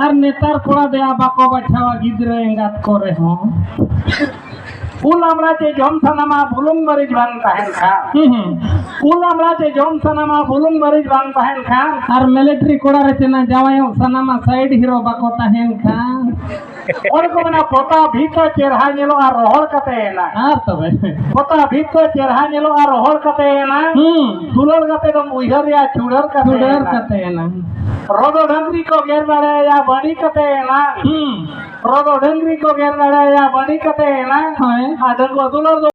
और नेतार कोड़ा दे बाको बचावा गिद्रे एंगात करे हो उल हमरा जे जम सनामा बुलुंग मरीज बांग तहन खा उल हमरा जे जम सनामा बुलुंग मरीज बांग तहन खा और मिलिट्री कोड़ा रे चना जावायो सनामा साइड हीरो बाको तहन खा और को ना पोता भीतर चेरहा नेलो आ रोहल कते ना हां तबे पोता भीतर चेरहा नेलो आ रोहल कते ना दुलर कते तो उहर या चुड़र कते ना रोदो ढंगरी को घेर बारे या बनी कते ना रोदो ढंगरी को घेर बारे या बनी कते ना हां आ दंगो दुलर